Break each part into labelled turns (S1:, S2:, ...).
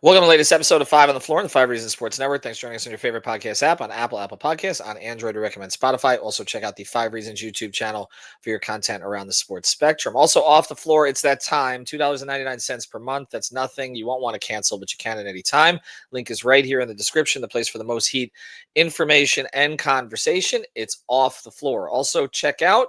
S1: Welcome to the latest episode of Five on the Floor on the Five Reasons Sports Network. Thanks for joining us on your favorite podcast app on Apple Podcasts, on Android, or recommend Spotify. Also, check out the Five Reasons YouTube channel for your content around the sports spectrum. Also, off the floor, it's that time, $2.99 per month. That's nothing you won't want to cancel, but you can at any time. Link is right here in the description, the place for the most heat, information, and conversation. It's off the floor. Also, check out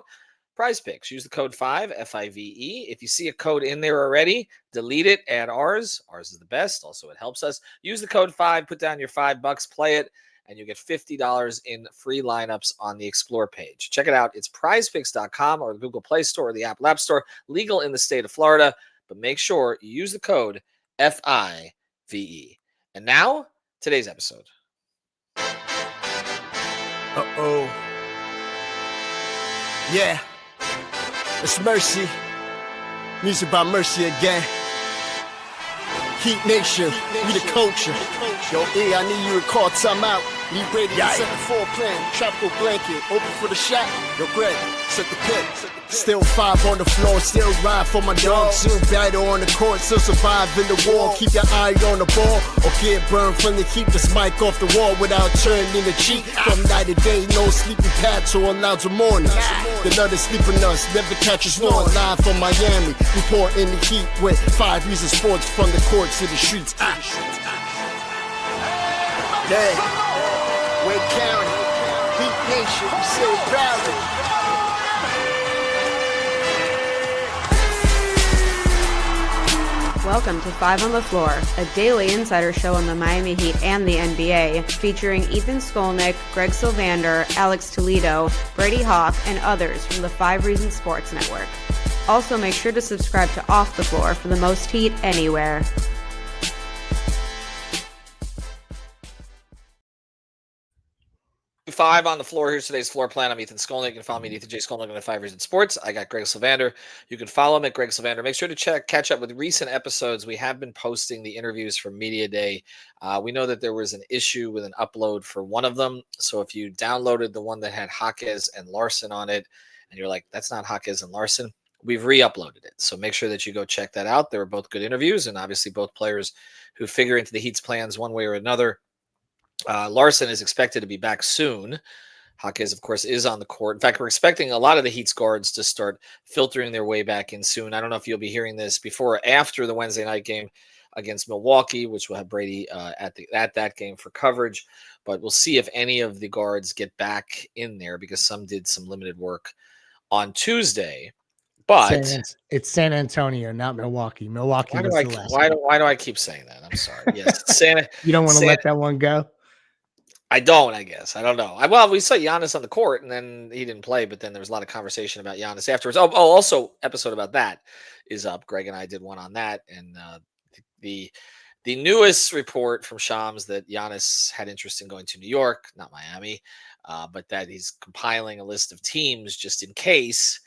S1: Prize Picks. Use the code 5, F-I-V-E. If you see a code in there already, delete it, add ours. Ours is the best. Also, it helps us. Use the code 5, put down your $5, play it, and you get $50 in free lineups on the Explore page. Check it out. It's prizepicks.com or the Google Play Store or the Apple App Store. Legal in the state of Florida, but make sure you use the code F-I-V-E. And now, today's episode.
S2: Uh-oh. Yeah. It's Mercy. Music by Mercy again. Heat Nation, we the culture. Yo, E, I need you to call timeout. Need Brady to set the floor plan. Tropical blanket, open for the shot. Yo, Greg, set the pick. Still 5 on the floor, still ride for my dog. Still battle on the court, still survive in the war. Keep your eye on the ball, or get burned from the keep this mic off the wall without turning the cheek. From night to day, no sleeping paths or allowed to mourn us. The nut is sleeping us, never catch us snoring. Live from Miami, report in the heat with 5 Reasons Sports from the court to the streets. Yeah, Wake County, Heat Nation, we say it proudly.
S3: Welcome to Five on the Floor, a daily insider show on the Miami Heat and the NBA, featuring Ethan Skolnick, Greg Sylvander, Alex Toledo, Brady Hawk, and others from the Five Reasons Sports Network. Also, make sure to subscribe to Off the Floor for the most heat anywhere.
S1: Five on the floor. Here's today's floor plan. I'm Ethan Skolnick. You can follow me at Ethan J. Skolnick on 5 Reasons Sports. I got Greg Sylvander. You can follow him at Greg Sylvander. Make sure to catch up with recent episodes. We have been posting the interviews from Media Day. We know that there was an issue with an upload for one of them. So if you downloaded the one that had Jaquez and Larson on it, and you're like, that's not Jaquez and Larson, we've re-uploaded it. So make sure that you go check that out. They were both good interviews, and obviously both players who figure into the Heat's plans one way or another. Larson is expected to be back soon. Jaquez, of course, is on the court. In fact, we're expecting a lot of the Heat's guards to start filtering their way back in soon. I don't know if you'll be hearing this before or after the Wednesday night game against Milwaukee, which will have Brady at that game for coverage. But we'll see if any of the guards get back in there, because some did some limited work on Tuesday. But
S4: it's San Antonio, not Milwaukee. Milwaukee was the last.
S1: Why do I keep saying that? I'm sorry. Yes,
S4: You don't want to let that one go?
S1: I don't, I guess. I don't know. Well, we saw Giannis on the court, and then he didn't play, but then there was a lot of conversation about Giannis afterwards. Also, episode about that is up. Greg and I did one on that, and the newest report from Shams that Giannis had interest in going to New York, not Miami, but that he's compiling a list of teams just in case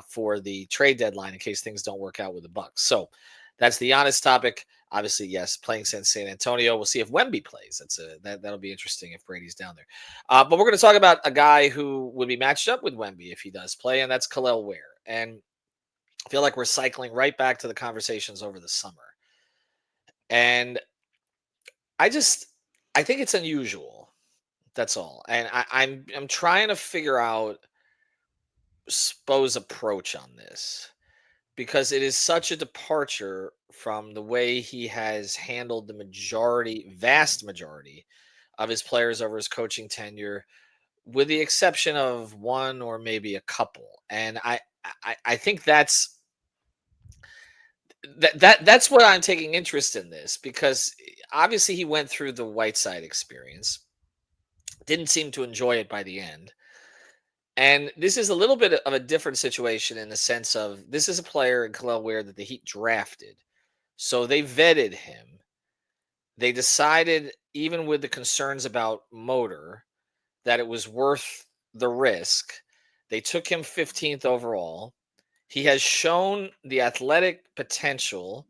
S1: for the trade deadline, in case things don't work out with the Bucks. So that's the Giannis topic. Obviously, yes, playing since San Antonio. We'll see if Wemby plays. That'll be interesting if Brady's down there. But we're going to talk about a guy who would be matched up with Wemby if he does play, and that's Kel'el Ware. And I feel like we're cycling right back to the conversations over the summer. And I think it's unusual. That's all. And I'm trying to figure out Spo's approach on this, because it is such a departure from the way he has handled the vast majority of his players over his coaching tenure, with the exception of one or maybe a couple. And I think that's what I'm taking interest in this, because obviously he went through the Whiteside experience, didn't seem to enjoy it by the end. And this is a little bit of a different situation in the sense of this is a player in Kel'el Ware that the Heat drafted. So they vetted him. They decided, even with the concerns about motor, that it was worth the risk. They took him 15th overall. He has shown the athletic potential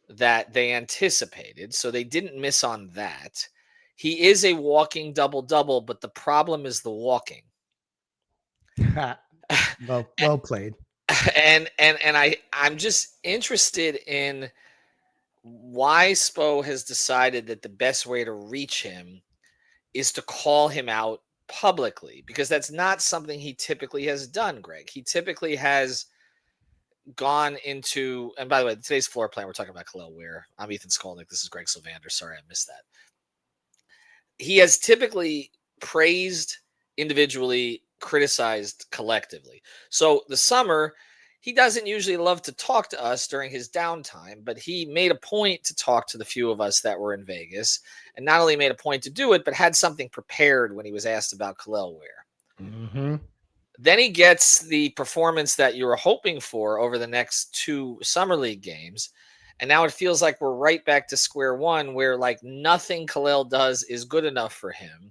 S1: that they anticipated, so they didn't miss on that. He is a walking double-double, but the problem is the walking.
S4: Well played.
S1: And I'm just interested in why Spo has decided that the best way to reach him is to call him out publicly, because that's not something he typically has done, Greg. He typically has gone into, and by the way, today's floor plan, we're talking about Kel'el Ware. I'm Ethan Skolnick. This is Greg Sylvander. Sorry, I missed that. He has typically praised individually, criticized collectively. So the summer, he doesn't usually love to talk to us during his downtime, but he made a point to talk to the few of us that were in Vegas, and not only made a point to do it, but had something prepared when he was asked about Kel'el Ware.
S4: Mm-hmm.
S1: Then he gets the performance that you were hoping for over the next 2 summer league games. And now it feels like we're right back to square one, where like nothing Kel'el does is good enough for him.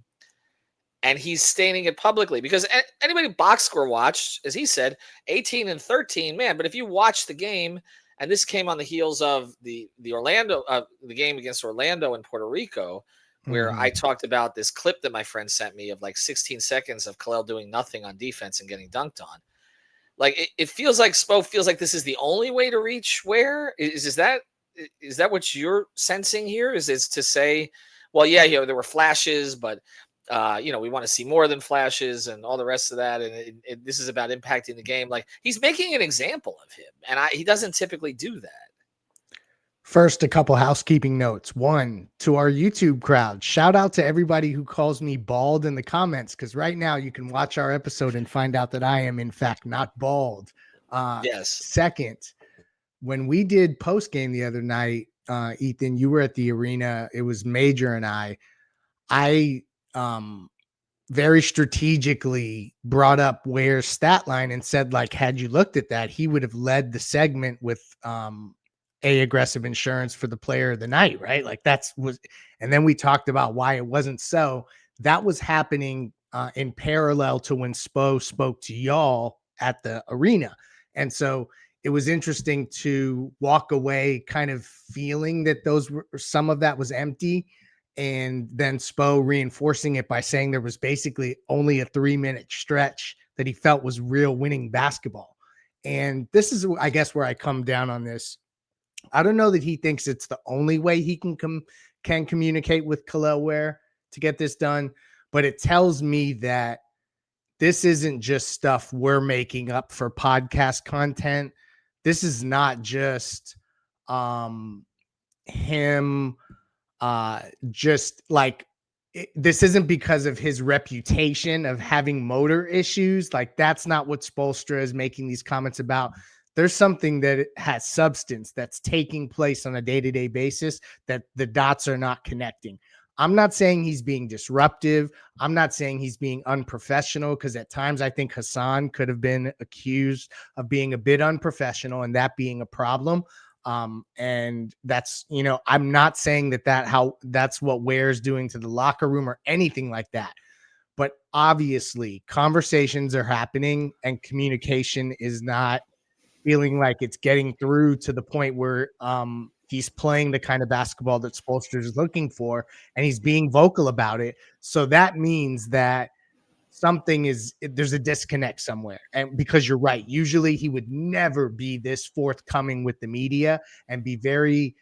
S1: And he's stating it publicly, because anybody box score watched, as he said, 18-13, man. But if you watch the game, and this came on the heels of the game against Orlando in Puerto Rico, where I talked about this clip that my friend sent me of like 16 seconds of Kel'el doing nothing on defense and getting dunked on. Like it feels like Spo feels like this is the only way to reach Ware. Is that what you're sensing here? Is to say, well, yeah, there were flashes, but we want to see more than flashes and all the rest of that. And this is about impacting the game. Like he's making an example of him, and he doesn't typically do that.
S4: First, a couple housekeeping notes. One, to our YouTube crowd, shout out to everybody who calls me bald in the comments, because right now you can watch our episode and find out that I am, in fact, not bald.
S1: Yes.
S4: Second, when we did post game the other night, Ethan, you were at the arena. It was Major and I very strategically brought up Ware's stat line and said, like, had you looked at that, he would have led the segment with aggressive insurance for the player of the night, right? Like and then we talked about why it wasn't so. That was happening in parallel to when Spo spoke to y'all at the arena. And so it was interesting to walk away kind of feeling that some of that was empty, and then Spo reinforcing it by saying there was basically only a 3-minute stretch that he felt was real winning basketball. And this is, I guess, where I come down on this. I don't know that he thinks it's the only way he can communicate with Kel'el Ware to get this done, but it tells me that this isn't just stuff we're making up for podcast content. This is not just him just like this isn't because of his reputation of having motor issues. Like that's not what Spoelstra is making these comments about. There's something that has substance that's taking place on a day-to-day basis that the dots are not connecting. I'm not saying he's being disruptive. I'm not saying he's being unprofessional, because at times I think Hassan could have been accused of being a bit unprofessional and that being a problem. And that's, I'm not saying that's what Ware's doing to the locker room or anything like that. But obviously conversations are happening and communication is not feeling like it's getting through to the point where he's playing the kind of basketball that Spoelstra is looking for, and he's being vocal about it. So that means that there's a disconnect somewhere. And because you're right, usually he would never be this forthcoming with the media and be very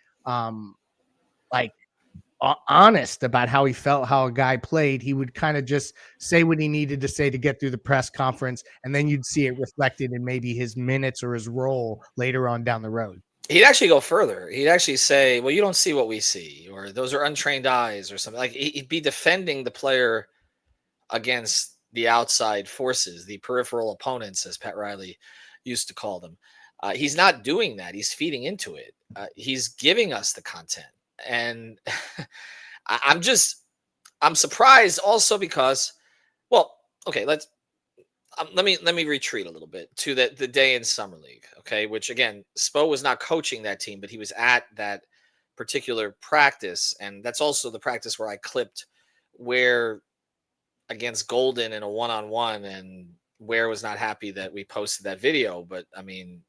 S4: honest about how he felt, how a guy played. He would kind of just say what he needed to say to get through the press conference, and then you'd see it reflected in maybe his minutes or his role later on down the road.
S1: He'd actually go further. He'd actually say, well, you don't see what we see, or those are untrained eyes or something. Like he'd be defending the player against the outside forces, the peripheral opponents, as Pat Riley used to call them. He's not doing that. He's feeding into it. He's giving us the content. And I'm surprised also because, well, okay, let me retreat a little bit to the day in summer league. Okay. Which again, Spo was not coaching that team, but he was at that particular practice. And that's also the practice where I clipped Ware against Golden in a 1-on-1, and Ware was not happy that we posted that video. But I mean,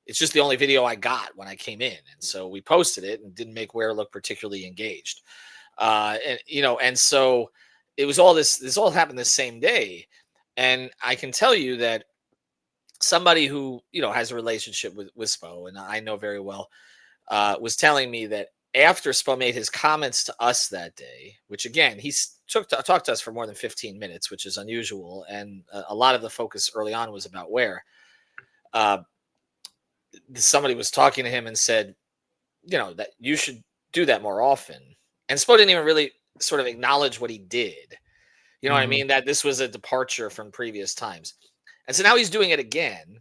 S1: it's just the only video I got when I came in. And so we posted it and didn't make Ware look particularly engaged. And so it was all this all happened the same day. And I can tell you that somebody who, has a relationship with Spo, and I know very well, was telling me that after Spo made his comments to us that day, which again, talked to us for more than 15 minutes, which is unusual. And a lot of the focus early on was about Ware. Somebody was talking to him and said, that you should do that more often. And Spo didn't even really sort of acknowledge what he did. You know what I mean? That this was a departure from previous times. And so now he's doing it again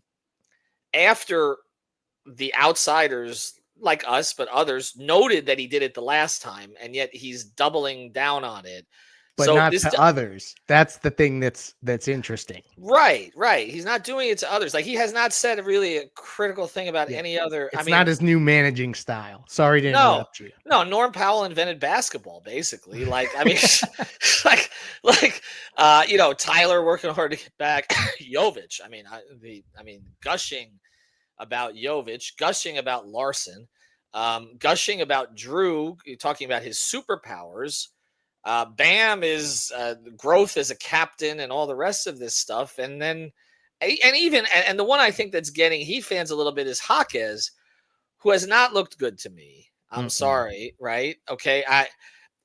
S1: after the outsiders like us, but others noted that he did it the last time, and yet he's doubling down on it.
S4: But
S1: so
S4: not to others. That's the thing that's interesting.
S1: Right. He's not doing it to others. Like, he has not said really a critical thing about any other.
S4: It's not his new managing style. Sorry to interrupt you.
S1: No, Norm Powell invented basketball, basically. Like, I mean, Tyler working hard to get back. Jovic. I mean, gushing about Jovic, gushing about Larson, gushing about Drew, talking about his superpowers. Bam is growth as a captain and all the rest of this stuff. And then, and the one I think that's getting Heat fans a little bit is Jaquez, who has not looked good to me. I'm sorry, right? Okay,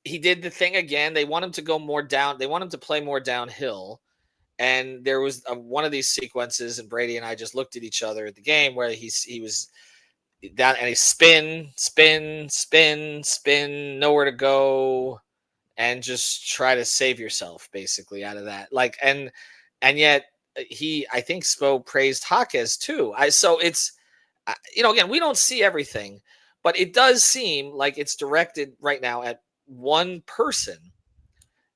S1: he did the thing again. They want him to go more down. They want him to play more downhill. And there was one of these sequences, and Brady and I just looked at each other at the game where he was down and he spin, nowhere to go, and just try to save yourself basically out of that. Like, and yet I think Spo praised Jaquez too. So it's, again, we don't see everything, but it does seem like it's directed right now at one person.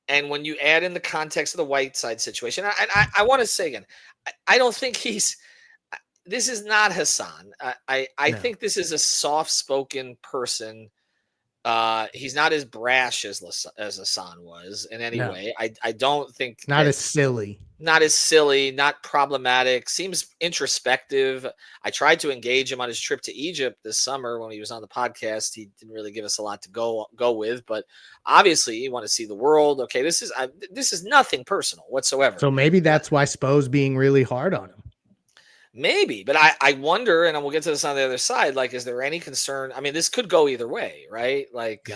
S1: And when you add in the context of the Whiteside situation, I want to say again, I don't think this is not Hassan. I think this is a soft-spoken person. He's not as brash as Hassan was in any way. I don't think
S4: not as silly,
S1: not problematic. Seems introspective. I tried to engage him on his trip to Egypt this summer when he was on the podcast. He didn't really give us a lot to go with, but obviously you want to see the world. Okay, this is nothing personal whatsoever.
S4: So maybe that's why Spo's being really hard on him.
S1: Maybe, but I wonder, and we'll get to this on the other side, like, is there any concern? I mean, this could go either way, right? Like,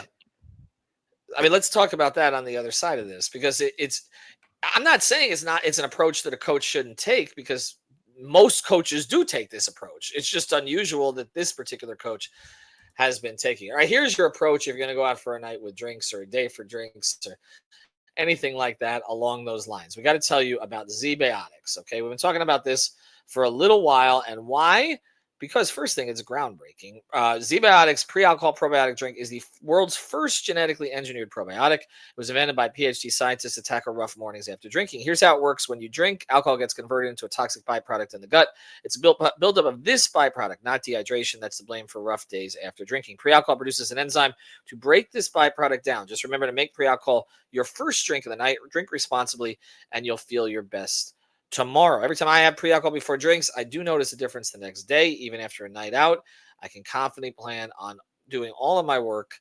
S1: I mean, let's talk about that on the other side of this, because I'm not saying it's an approach that a coach shouldn't take, because most coaches do take this approach. It's just unusual that this particular coach has been taking it. All right, here's your approach if you're going to go out for a night with drinks or a day for drinks or anything like that along those lines. We got to tell you about Z-Biotics, okay? We've been talking about this for a little while. And why? Because first thing, it's groundbreaking. Z-Biotics pre-alcohol probiotic drink is the world's first genetically engineered probiotic. It was invented by PhD scientists to tackle rough mornings after drinking. Here's how it works. When you drink, alcohol gets converted into a toxic byproduct in the gut. It's buildup of this byproduct, not dehydration, that's to blame for rough days after drinking. Pre-alcohol produces an enzyme to break this byproduct down. Just remember to make pre-alcohol your first drink of the night. Drink responsibly, and you'll feel your best tomorrow. Every time I have pre-alcohol before drinks, I do notice a difference the next day, even after a night out. I can confidently plan on doing all of my work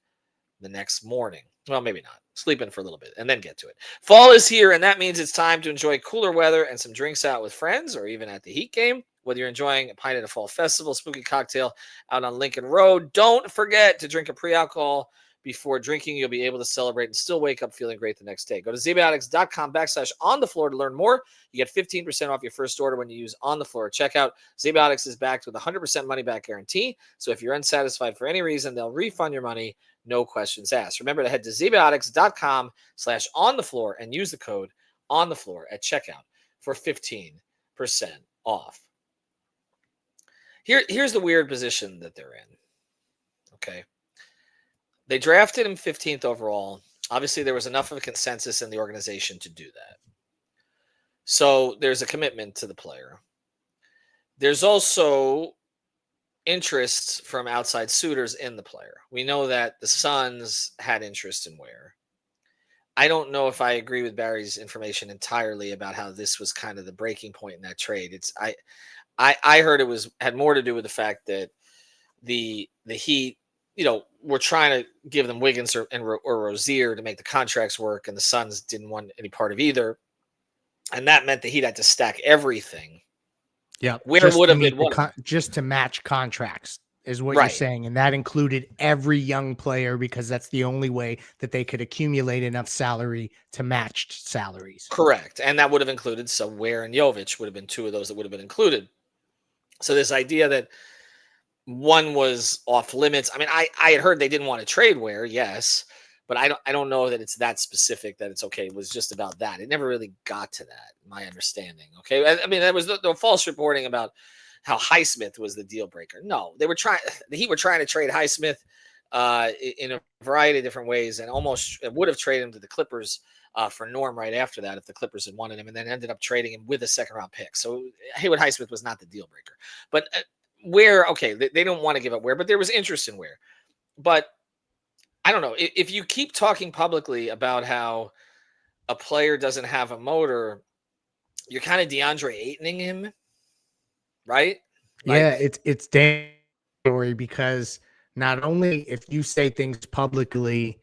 S1: the next morning. Well, maybe not. Sleep in for a little bit and then get to it. Fall is here, and that means it's time to enjoy cooler weather and some drinks out with friends or even at the Heat game. Whether you're enjoying a pint at a fall festival, spooky cocktail out on Lincoln Road, don't forget to drink a pre-alcohol before drinking. You'll be able to celebrate and still wake up feeling great the next day. Go to zbiotics.com/onthefloor to learn more. You get 15% off your first order when you use On the Floor at checkout. ZBiotics is backed with a 100% money back guarantee. So if you're unsatisfied for any reason, they'll refund your money. No questions asked. Remember to head to zbiotics.com/onthefloor and use the code ONTHEFLOOR at checkout for 15% off. Here's the weird position that they're in. Okay. They drafted him 15th overall. Obviously, there was enough of a consensus in the organization to do that. So there's a commitment to the player. There's also interest from outside suitors in the player. We know that the Suns had interest in Ware. I don't know if I agree with Barry's information entirely about how this was kind of the breaking point in that trade. I heard it had more to do with the fact that the Heat, we're trying to give them Wiggins or Rozier to make the contracts work, and the Suns didn't want any part of either. And that meant the Heat had to stack everything.
S4: Yeah.
S1: Where would have been
S4: just to match contracts. is what you're
S1: Right.
S4: saying. And that included every young player because that's the only way that they could accumulate enough salary to match salaries.
S1: Correct. And that would have included, so Ware and Jovic would have been two of those that would have been included. So this idea that one was off limits. I mean, I had heard they didn't want to trade Ware, yes, but I don't know that it's that specific that it's okay. It was just about that. It never really got to that, my understanding. Okay. I mean, that was the false reporting about how Highsmith was the deal breaker. No, they were trying the Heat were trying to trade Highsmith in a variety of different ways, and almost would have traded him to the Clippers for Norm right after that if the Clippers had wanted him, and then ended up trading him with a second round pick. So Haywood Highsmith was not the deal breaker. But Ware, okay, they don't want to give up Ware, but there was interest in Ware. But I don't know. If you keep talking publicly about how a player doesn't have a motor, you're kind of DeAndre Aytoning him, right?
S4: Yeah,
S1: Like,
S4: it's damn story because not only if you say things publicly,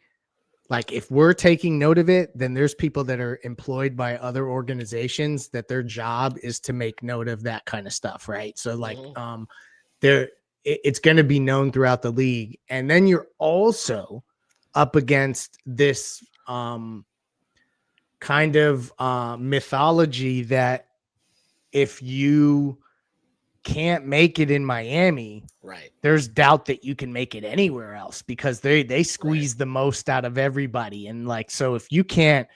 S4: like if we're taking note of it, then there's people that are employed by other organizations that their job is to make note of that kind of stuff, right? So like
S1: mhm,
S4: there it's going to be known throughout the league. And then you're also up against this kind of mythology that if you can't make it in Miami,
S1: right,
S4: there's doubt that you can make it anywhere else because they
S1: right.
S4: squeeze the most out of everybody. And like, so if you can't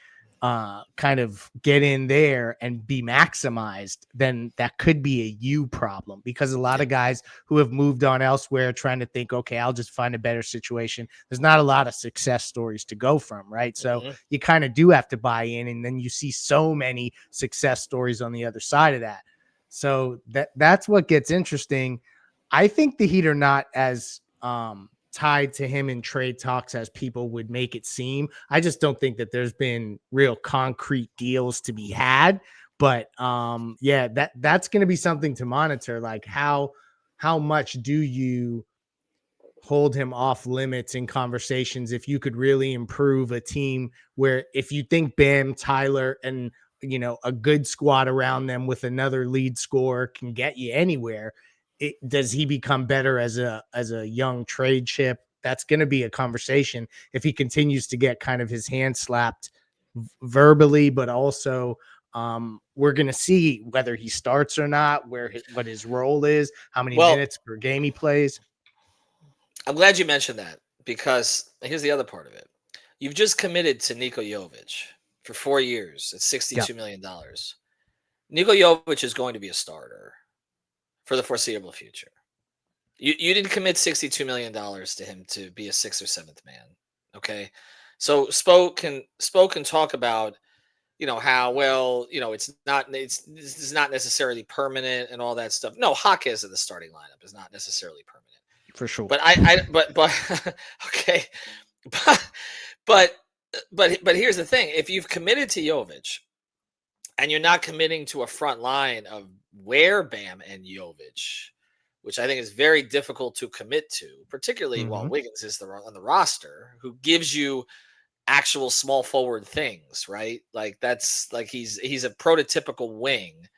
S4: kind of get in there and be maximized, then that could be a you problem because a lot
S1: Yeah.
S4: of guys who have moved on elsewhere trying to think, okay, I'll just find a better situation. There's not a lot of success stories to go from, right? So
S1: Mhm.
S4: you kind of do have to buy in, and then you see so many success stories on the other side of that. So that's what gets interesting. I think the Heat are not as tied to him in trade talks as people would make it seem. I just don't think that there's been real concrete deals to be had. But yeah, that's going to be something to monitor. Like how much do you hold him off limits in conversations if you could really improve a team where if you think Bam, Tyler, and a good squad around them with another lead scorer can get you anywhere, does he become better as a young trade chip? That's going to be a conversation if he continues to get kind of his hand slapped verbally, but also we're going to see whether he starts or not, what his role is, how many
S1: Well,
S4: minutes per game he plays.
S1: I'm glad you mentioned that because here's the other part of it. You've just committed to Niko Jovic for 4 years at
S4: Yeah.
S1: $62 million. Niko Jovic is going to be a starter for the foreseeable future. You didn't commit $62 million to him to be a sixth or seventh man. Okay. So Spoke can talk about, how well, this is not necessarily permanent and all that stuff. No, Jaquez in the starting lineup is not necessarily permanent.
S4: For sure.
S1: But but okay. But but but here's the thing. If you've committed to Jovic and you're not committing to a front line of Ware, Bam, and Jovic, which I think is very difficult to commit to, particularly while
S4: Mhm.
S1: Wiggins is on the roster, who gives you actual small forward things, right? Like that's like he's a prototypical wing,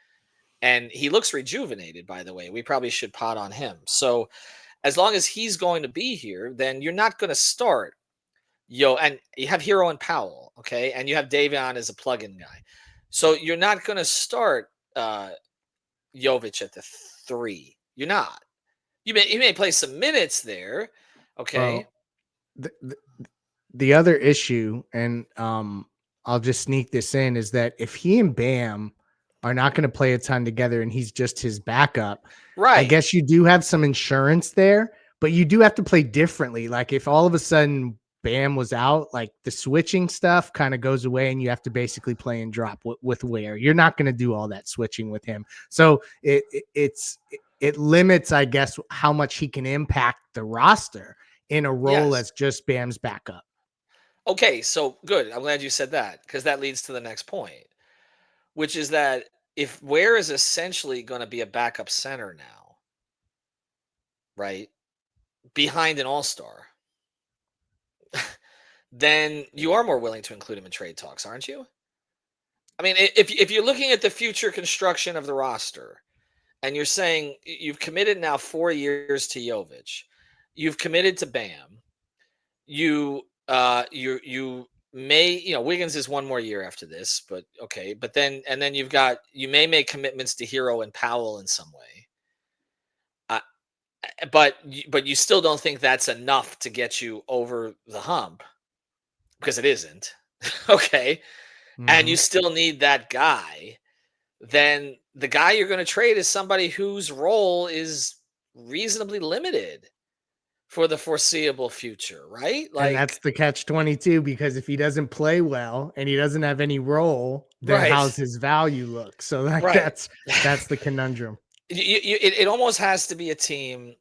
S1: and he looks rejuvenated. By the way, we probably should pot on him. So as long as he's going to be here, then you're not going to start and you have Hero and Powell, okay, and you have Davion as a plug-in guy. So you're not going to start Jovic at the 3. You're not. You may play some minutes there, okay.
S4: Well, the other issue, and I'll just sneak this in, is that if he and Bam are not going to play a ton together and he's just his backup, I
S1: Right.
S4: guess you do have some insurance there, but you do have to play differently. Like if all of a sudden Bam was out, like the switching stuff kind of goes away and you have to basically play and drop with Ware. You're not going to do all that switching with him. So it limits, I guess, how much he can impact the roster in a role
S1: Yes.
S4: as just Bam's backup.
S1: Okay, so good. I'm glad you said that because that leads to the next point, which is that if Ware is essentially going to be a backup center now, right, behind an all-star, then you are more willing to include him in trade talks, aren't you? I mean, if you're looking at the future construction of the roster and you're saying you've committed now 4 years to Jovic. You've committed to Bam. You may, Wiggins is 1 more year after this, but okay. But then you may make commitments to Hero and Powell in some way. But you still don't think that's enough to get you over the hump because it isn't. Okay. And you still need that guy. Then the guy you're going to trade is somebody whose role is reasonably limited for the foreseeable future, right?
S4: And that's
S1: Like,
S4: the catch-22, because if he doesn't play well and he doesn't have any role, then
S1: right,
S4: how's his value look? So like
S1: right.
S4: that's the conundrum.
S1: It almost has to be a team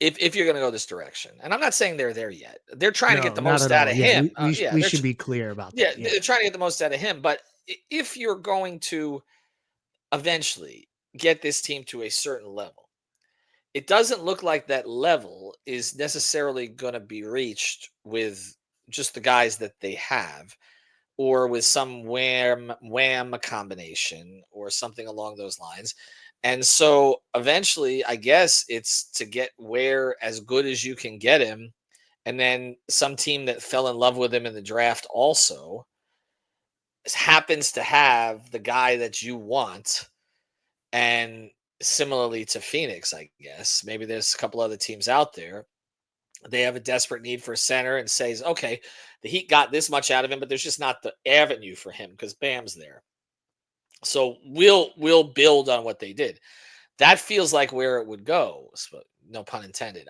S1: if you're going to go this direction. And I'm not saying they're there yet. They're trying to get
S4: No,
S1: the
S4: not
S1: most
S4: at
S1: out
S4: all.
S1: of
S4: Yeah,
S1: him.
S4: we should be clear about
S1: Yeah,
S4: that. Yeah.
S1: they're trying to get the most out of him. But if you're going to eventually get this team to a certain level, it doesn't look like that level is necessarily going to be reached with just the guys that they have, or with some wham combination or something along those lines. And so eventually, I guess it's to get Ware as good as you can get him. And then some team that fell in love with him in the draft also happens to have the guy that you want. And similarly to Phoenix, I guess, maybe there's a couple other teams out there. They have a desperate need for a center and says, okay, the Heat got this much out of him, but there's just not the avenue for him because Bam's there. So we'll build on what they did. That feels like where it would go. No pun intended.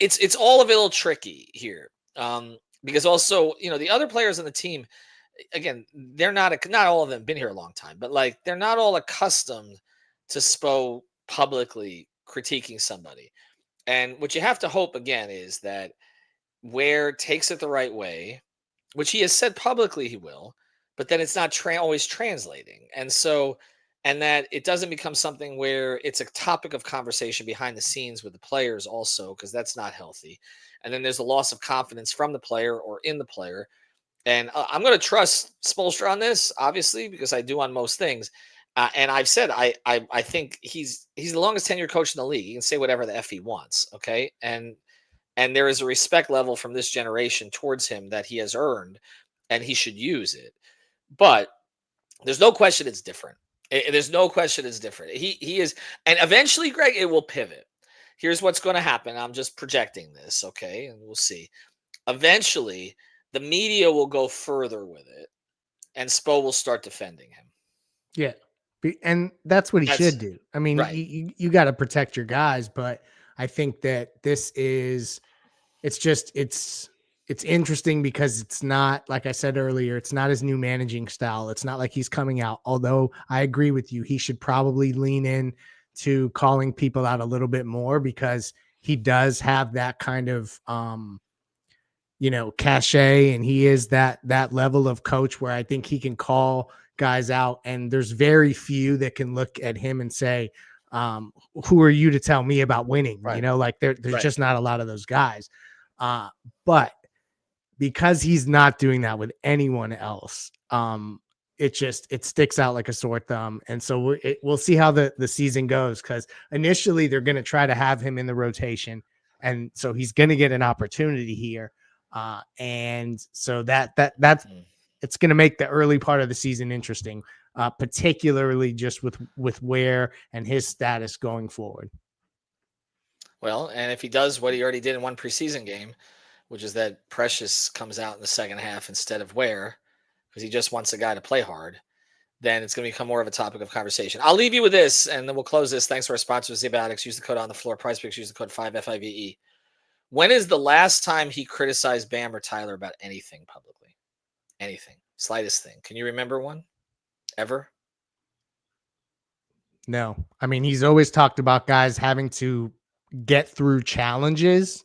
S1: It's all a little tricky here. Because also, the other players on the team, again, they're not all of them been here a long time, but like they're not all accustomed to Spo publicly critiquing somebody. And what you have to hope again is that Ware takes it the right way, which he has said publicly he will, but then it's not always translating. And that it doesn't become something where it's a topic of conversation behind the scenes with the players also, because that's not healthy. And then there's a loss of confidence from the player or in the player. And I'm going to trust Spoelstra on this, obviously, because I do on most things. And I've said I think he's the longest tenured coach in the league. He can say whatever the F he wants, okay? And there is a respect level from this generation towards him that he has earned, and he should use it. But there's no question it's different. There's no question it's different. He is, and eventually, Greg, it will pivot. Here's what's going to happen. I'm just projecting this, okay? And we'll see. Eventually, the media will go further with it, and Spo will start defending him.
S4: Yeah. And that's what he should do. I mean,
S1: right.
S4: you got to protect your guys, but I think that it's interesting because it's not, like I said earlier, it's not his new managing style. It's not like he's coming out, although I agree with you. He should probably lean in to calling people out a little bit more, because he does have that kind of, cachet, and he is that level of coach where I think he can call guys out, and there's very few that can look at him and say, who are you to tell me about winning?
S1: Right.
S4: There's just not a lot of those guys. But because he's not doing that with anyone else, it sticks out like a sore thumb. And so we'll see how the season goes, because initially they're going to try to have him in the rotation, and so he's going to get an opportunity here. And so that's it's going to make the early part of the season interesting, particularly just with Ware and his status going forward.
S1: Well, and if he does what he already did in one preseason game, which is that Precious comes out in the second half instead of Ware, because he just wants a guy to play hard, then it's going to become more of a topic of conversation. I'll leave you with this, and then we'll close this. Thanks to our sponsors, Zibatics. Use the code on the floor. PrizePicks. Use the code 5FIVE. When is the last time he criticized Bam or Tyler about anything publicly? Anything. Slightest thing. Can you remember one? Ever?
S4: No. I mean, he's always talked about guys having to get through challenges,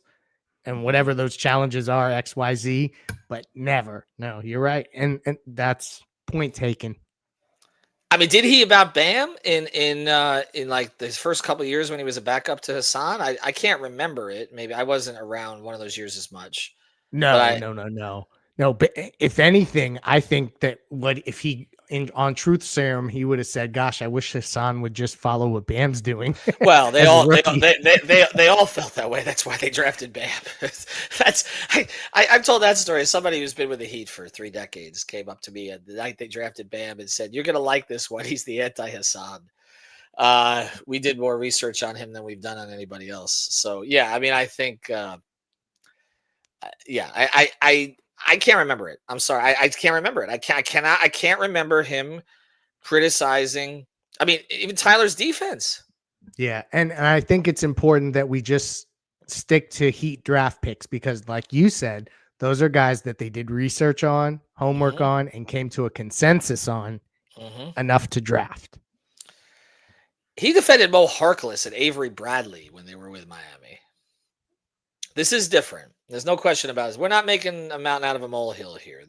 S4: and whatever those challenges are, XYZ, but never. No, you're right. And that's point taken.
S1: I mean, did he about Bam in like his first couple of years when he was a backup to Hassan? I can't remember it. Maybe I wasn't around one of those years as much.
S4: No. No, but if anything, I think that if he on Truth Serum, he would have said, "Gosh, I wish Hassan would just follow what Bam's doing."
S1: Well,
S4: as a rookie.
S1: they all felt that way. That's why they drafted Bam. I've told that story. Somebody who's been with the Heat for 3 decades came up to me the night they drafted Bam and said, "You're gonna like this one. He's the anti-Hassan." We did more research on him than we've done on anybody else. So yeah, I mean, I think yeah, I can't remember it. I'm sorry. I can't remember it. I can't remember him criticizing. I mean, even Tyler's defense.
S4: Yeah, and I think it's important that we just stick to Heat draft picks because, like you said, those are guys that they did research on, homework on, and came to a consensus on enough to draft.
S1: He defended Mo Harkless and Avery Bradley when they were with Miami. This is different. There's no question about it. We're not making a mountain out of a molehill here.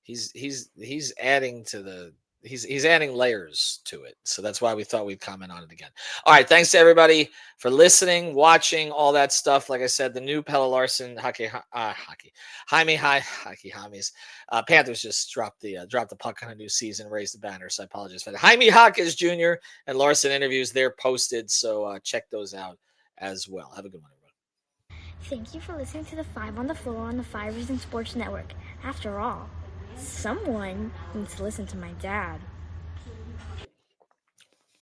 S1: He's adding to the he's adding layers to it. So that's why we thought we'd comment on it again. All right, thanks to everybody for listening, watching, all that stuff. Like I said, the new Pelle Larsson hockey James. Panthers just dropped the puck on a new season, raised the banner. So I apologize for that. Jaime Jaquez Jr. and Larsson interviews, they're posted. So check those out as well. Have a good one, everybody.
S5: Thank you for listening to the 5 on the Floor on the 5 Reasons Sports Network. After all, someone needs to listen to my dad.